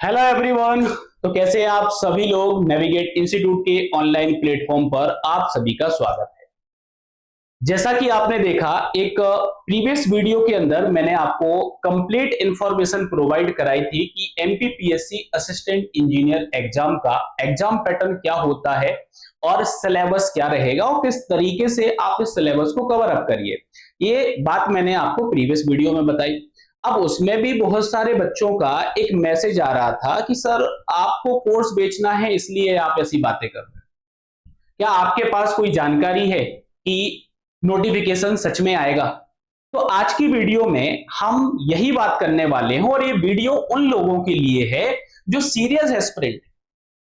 Hello everyone. तो कैसे हैं आप सभी लोग। नेविगेट इंस्टीट्यूट के ऑनलाइन प्लेटफॉर्म पर आप सभी का स्वागत है। जैसा कि आपने देखा, एक प्रीवियस वीडियो के अंदर मैंने आपको कंप्लीट इंफॉर्मेशन प्रोवाइड कराई थी कि एमपीपीएससी असिस्टेंट इंजीनियर एग्जाम का एग्जाम पैटर्न क्या होता है और सिलेबस क्या रहेगा और किस तरीके से आप इस सिलेबस को कवर अप करिए। ये बात मैंने आपको प्रीवियस वीडियो में बताई। अब उसमें भी बहुत सारे बच्चों का एक मैसेज आ रहा था कि सर आपको कोर्स बेचना है इसलिए आप ऐसी बातें कर रहे हैं। क्या आपके पास कोई जानकारी है कि नोटिफिकेशन सच में आएगा? तो आज की वीडियो में हम यही बात करने वाले हैं और ये वीडियो उन लोगों के लिए है जो सीरियस एस्पिरेंट,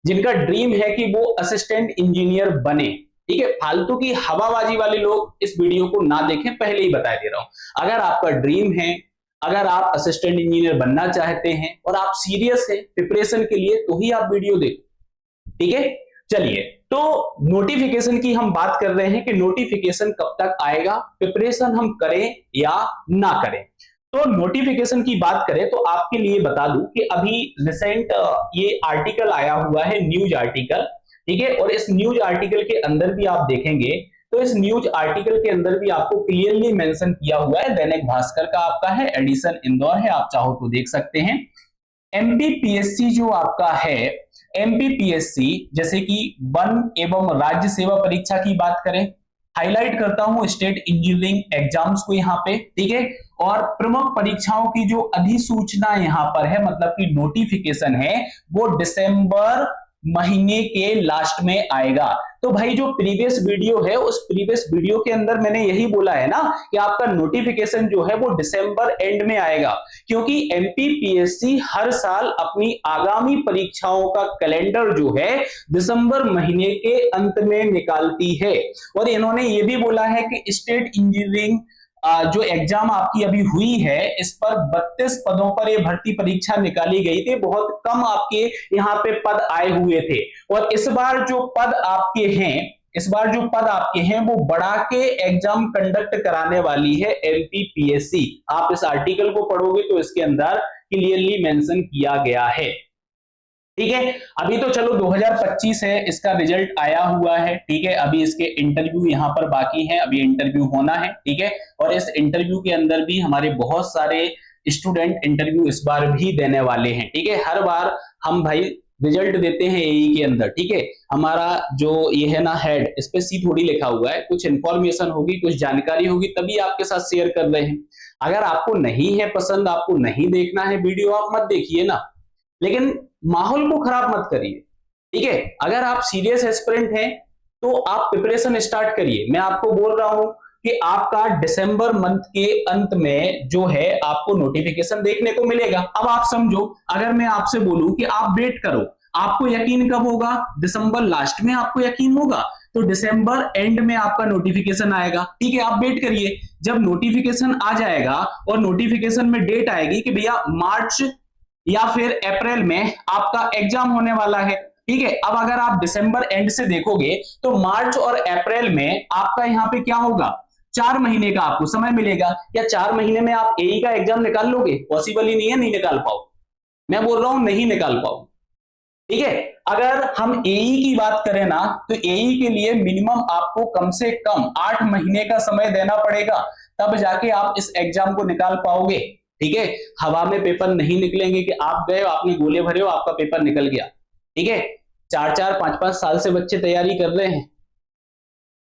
जिनका ड्रीम है कि वो असिस्टेंट इंजीनियर बने। ठीक है, फालतू की हवाबाजी वाले लोग इस वीडियो को ना देखें, पहले ही बता दे रहा हूं। अगर आपका ड्रीम है, अगर आप असिस्टेंट इंजीनियर बनना चाहते हैं और आप सीरियस हैं प्रिपरेशन के लिए, तो ही आप वीडियो देखो। ठीक है, चलिए। तो नोटिफिकेशन की हम बात कर रहे हैं कि नोटिफिकेशन कब तक आएगा, प्रिपरेशन हम करें या ना करें। तो नोटिफिकेशन की बात करें तो आपके लिए बता दूं कि अभी रिसेंट ये आर्टिकल आया हुआ है, न्यूज आर्टिकल। ठीक है, और इस न्यूज आर्टिकल के अंदर भी आप देखेंगे तो इस न्यूज आर्टिकल के अंदर भी आपको क्लियरली मेंशन किया हुआ है, दैनिक भास्कर का आपका है, एडिशन इंदौर है, आप चाहो तो देख सकते हैं। एमपीपीएससी जो आपका है, एमपीपीएससी जैसे कि वन एवं राज्य सेवा परीक्षा की बात करें, हाईलाइट करता हूं स्टेट इंजीनियरिंग एग्जाम्स को यहां पे। ठीक है, और प्रमुख परीक्षाओं की जो अधिसूचना यहां पर है, मतलब कि नोटिफिकेशन है, वो दिसंबर महीने के लास्ट में आएगा। तो भाई जो प्रीवियस वीडियो है, उस प्रीवियस वीडियो के अंदर मैंने यही बोला है ना कि आपका नोटिफिकेशन जो है वो दिसंबर एंड में आएगा, क्योंकि एमपीपीएससी हर साल अपनी आगामी परीक्षाओं का कैलेंडर जो है दिसंबर महीने के अंत में निकालती है। और इन्होंने ये भी बोला है कि स्टेट इंजीनियरिंग जो एग्जाम आपकी अभी हुई है, इस पर 32 पदों पर ये भर्ती परीक्षा निकाली गई थी, बहुत कम आपके यहाँ पे पद आए हुए थे। और इस बार जो पद आपके हैं वो बढ़ा के एग्जाम कंडक्ट कराने वाली है एमपीपीएससी। आप इस आर्टिकल को पढ़ोगे तो इसके अंदर क्लियरली मेंशन किया गया है। ठीक है, अभी तो चलो 2025 है, इसका रिजल्ट आया हुआ है। ठीक है, अभी इसके इंटरव्यू यहां पर बाकी है, अभी इंटरव्यू होना है। ठीक है, और इस इंटरव्यू के अंदर भी हमारे बहुत सारे स्टूडेंट इंटरव्यू इस बार भी देने वाले हैं। ठीक है, हर बार हम भाई रिजल्ट देते हैं एई के अंदर। ठीक है, हमारा जो ये है ना हेड, इस पे सी थोड़ी लिखा हुआ है, कुछ इंफॉर्मेशन होगी, कुछ जानकारी होगी, तभी आपके साथ शेयर कर रहे हैं। अगर आपको नहीं है पसंद, आपको नहीं देखना है वीडियो, आप मत देखिए ना, लेकिन माहौल को खराब मत करिए। ठीक है, अगर आप सीरियस एस्पिरेंट हैं तो आप प्रिपरेशन स्टार्ट करिए। मैं आपको बोल रहा हूं कि आपका दिसंबर मंथ के अंत में जो है आपको नोटिफिकेशन देखने को मिलेगा। अब आप समझो, अगर मैं आपसे बोलूं कि आप वेट करो, आपको यकीन कब होगा? दिसंबर लास्ट में आपको यकीन होगा, तो दिसंबर एंड में आपका नोटिफिकेशन आएगा। ठीक है, आप वेट करिए, जब नोटिफिकेशन आ जाएगा और नोटिफिकेशन में डेट आएगी कि भैया मार्च या फिर अप्रैल में आपका एग्जाम होने वाला है। ठीक है, अब अगर आप दिसंबर एंड से देखोगे तो मार्च और अप्रैल में आपका यहाँ पे क्या होगा, 4 महीने का आपको समय मिलेगा। या 4 महीने में आप एई का एग्जाम निकाल लोगे? पॉसिबल ही नहीं है, नहीं निकाल पाओ। मैं बोल रहा हूं नहीं निकाल पाओ। ठीक है, अगर हम एई की बात करें ना, तो एई के लिए मिनिमम आपको कम से कम 8 महीने का समय देना पड़ेगा, तब जाके आप इस एग्जाम को निकाल पाओगे। ठीक है, हवा में पेपर नहीं निकलेंगे कि आप गए, आपने गोले भरे हो, आपका पेपर निकल गया। ठीक है, 4-4 5-5 साल से बच्चे तैयारी कर रहे हैं।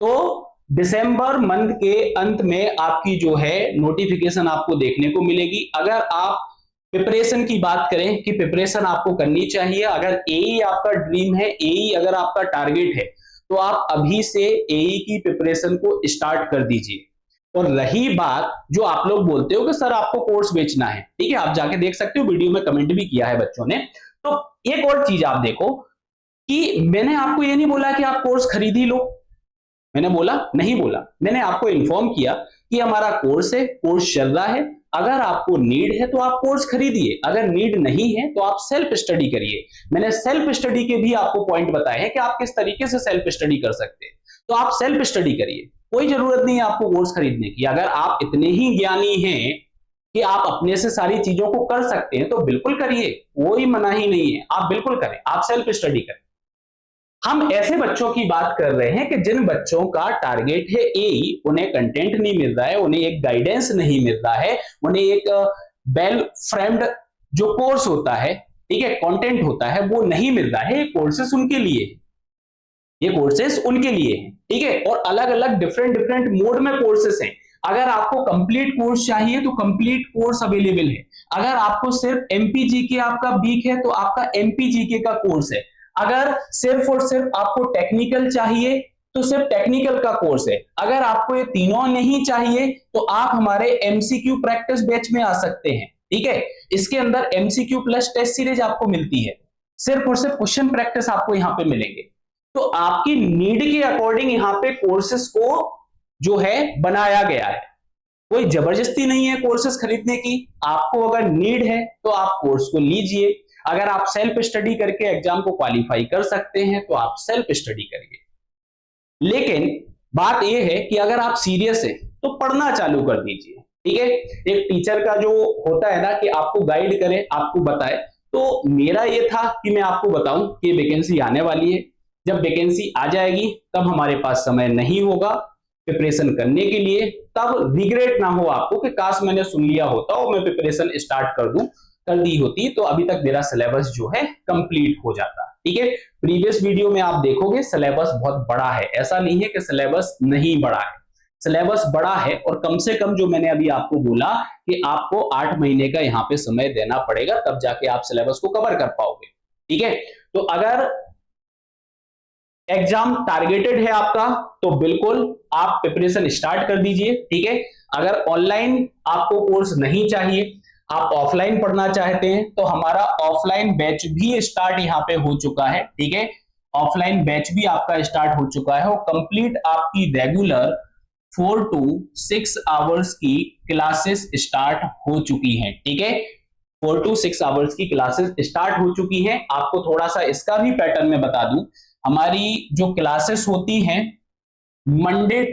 तो दिसंबर मंथ के अंत में आपकी जो है नोटिफिकेशन आपको देखने को मिलेगी। अगर आप प्रिपरेशन की बात करें कि प्रिपरेशन आपको करनी चाहिए, अगर एई आपका ड्रीम है, एई अगर आपका टारगेट है, तो आप अभी से एई की प्रिपरेशन को स्टार्ट कर दीजिए। और रही बात जो आप लोग बोलते हो कि सर आपको कोर्स बेचना है, ठीक है, आप जाके देख सकते हो, वीडियो में कमेंट भी किया है बच्चों ने। तो एक और चीज आप देखो कि मैंने आपको ये नहीं बोला कि आप कोर्स खरीद ही लो, मैंने बोला नहीं बोला, मैंने आपको इन्फॉर्म किया कि हमारा कोर्स है, कोर्स चल रहा है। अगर आपको नीड है तो आप कोर्स खरीदिए, अगर नीड नहीं है तो आप सेल्फ स्टडी करिए। मैंने सेल्फ स्टडी के भी आपको पॉइंट बताए हैं कि आप किस तरीके से सेल्फ स्टडी कर सकते हैं, तो आप सेल्फ स्टडी करिए, कोई जरूरत नहीं है आपको कोर्स खरीदने की। अगर आप इतने ही ज्ञानी हैं कि आप अपने से सारी चीजों को कर सकते हैं तो बिल्कुल करिए, कोई मना ही नहीं है, आप बिल्कुल करें, आप सेल्फ स्टडी करें। हम ऐसे बच्चों की बात कर रहे हैं कि जिन बच्चों का टारगेट है ए, उन्हें कंटेंट नहीं मिल रहा है, उन्हें एक गाइडेंस नहीं मिल रहा है, उन्हें एक वेल फ्रेम्ड जो कोर्स होता है, ठीक है, कंटेंट होता है, वो नहीं मिल रहा है। ये कोर्सेस उनके लिए है, ये कोर्सेस उनके लिए हैं, ठीक है। और अलग अलग डिफरेंट डिफरेंट मोड में कोर्सेस हैं। अगर आपको कंप्लीट कोर्स चाहिए तो कंप्लीट कोर्स अवेलेबल है। अगर आपको सिर्फ एमपीजीके आपका वीक है तो आपका एमपीजीके का कोर्स है। अगर सिर्फ और सिर्फ आपको टेक्निकल चाहिए तो सिर्फ टेक्निकल का कोर्स है। अगर आपको ये तीनों नहीं चाहिए तो आप हमारे एमसीक्यू प्रैक्टिस बैच में आ सकते हैं, ठीक है। इसके अंदर एमसीक्यू प्लस टेस्ट सीरीज आपको मिलती है, सिर्फ और सिर्फ क्वेश्चन प्रैक्टिस आपको यहाँ पे मिलेंगे। तो आपकी नीड के अकॉर्डिंग यहां पे कोर्सेस को जो है बनाया गया है, कोई जबरदस्ती नहीं है कोर्सेस खरीदने की। आपको अगर नीड है तो आप कोर्स को लीजिए। अगर आप सेल्फ स्टडी करके एग्जाम को क्वालिफाई कर सकते हैं तो आप सेल्फ स्टडी करिए। लेकिन बात यह है कि अगर आप सीरियस हैं तो पढ़ना चालू कर दीजिए, ठीक है। एक टीचर का जो होता है ना कि आपको गाइड करे, आपको बताए, तो मेरा ये था कि मैं आपको बताऊं कि वैकेंसी आने वाली है। जब वैकेंसी आ जाएगी तब हमारे पास समय नहीं होगा प्रिपरेशन करने के लिए, तब रिग्रेट ना हो आपको कि काश मैंने सुन लिया होता और मैं प्रिपरेशन स्टार्ट कर दी होती तो अभी तक मेरा सिलेबस जो है कंप्लीट हो जाता, ठीक है। प्रीवियस वीडियो में आप देखोगे सिलेबस बहुत बड़ा है, ऐसा नहीं है कि सिलेबस नहीं बड़ा है, सिलेबस बड़ा है। और कम से कम जो मैंने अभी आपको बोला कि आपको 8 महीने का यहाँ पे समय देना पड़ेगा, तब जाके आप सिलेबस को कवर कर पाओगे, ठीक है। तो अगर एग्जाम टारगेटेड है आपका तो बिल्कुल आप प्रिपरेशन स्टार्ट कर दीजिए, ठीक है। अगर ऑनलाइन आपको कोर्स नहीं चाहिए, आप ऑफलाइन पढ़ना चाहते हैं तो हमारा ऑफलाइन बैच भी स्टार्ट यहाँ पे हो चुका है, ठीक है। ऑफलाइन बैच भी आपका स्टार्ट हो चुका है और कंप्लीट आपकी रेगुलर 4 to 6 आवर्स की क्लासेस स्टार्ट हो चुकी हैं, ठीक है। 4 to 6 आवर्स की क्लासेस स्टार्ट हो चुकी हैं। आपको थोड़ा सा इसका भी पैटर्न में बता दूं, हमारी जो क्लासेस होती हैं मंडे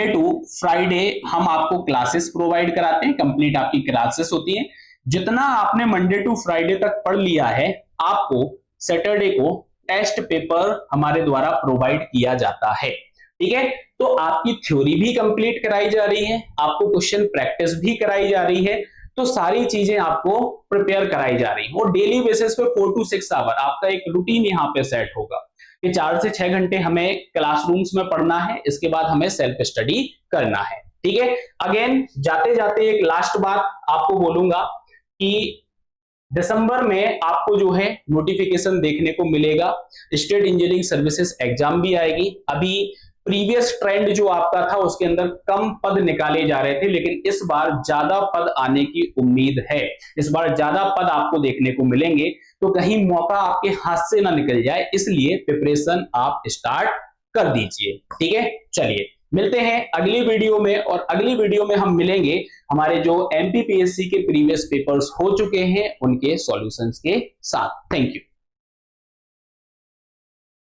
टू फ्राइडे हम आपको क्लासेस प्रोवाइड कराते हैं, कंप्लीट आपकी क्लासेस होती हैं। जितना आपने मंडे टू फ्राइडे तक पढ़ लिया है आपको सैटरडे को टेस्ट पेपर हमारे द्वारा प्रोवाइड किया जाता है, ठीक है। तो आपकी थ्योरी भी कंप्लीट कराई जा रही है, आपको क्वेश्चन प्रैक्टिस भी कराई जा रही है, तो सारी चीजें आपको प्रिपेयर कराई जा रही है। और डेली बेसिस पे 4 to 6 आवर आपका एक रूटीन यहाँ पे सेट होगा कि 4 से 6 घंटे हमें क्लासरूम्स में पढ़ना है, इसके बाद हमें सेल्फ स्टडी करना है, ठीक है। अगेन जाते जाते एक लास्ट बात आपको बोलूंगा कि दिसंबर में आपको जो है नोटिफिकेशन देखने को मिलेगा, स्टेट इंजीनियरिंग सर्विसेज एग्जाम भी आएगी। अभी प्रीवियस ट्रेंड जो आपका था उसके अंदर कम पद निकाले जा रहे थे, लेकिन इस बार ज्यादा पद आने की उम्मीद है, इस बार ज्यादा पद आपको देखने को मिलेंगे। तो कहीं मौका आपके हाथ से ना निकल जाए, इसलिए प्रिपरेशन आप स्टार्ट कर दीजिए, ठीक है। चलिए मिलते हैं अगली वीडियो में, और अगली वीडियो में हम मिलेंगे हमारे जो एमपीपीएससी के प्रीवियस पेपर्स हो चुके हैं उनके सॉल्यूशंस के साथ। Thank you.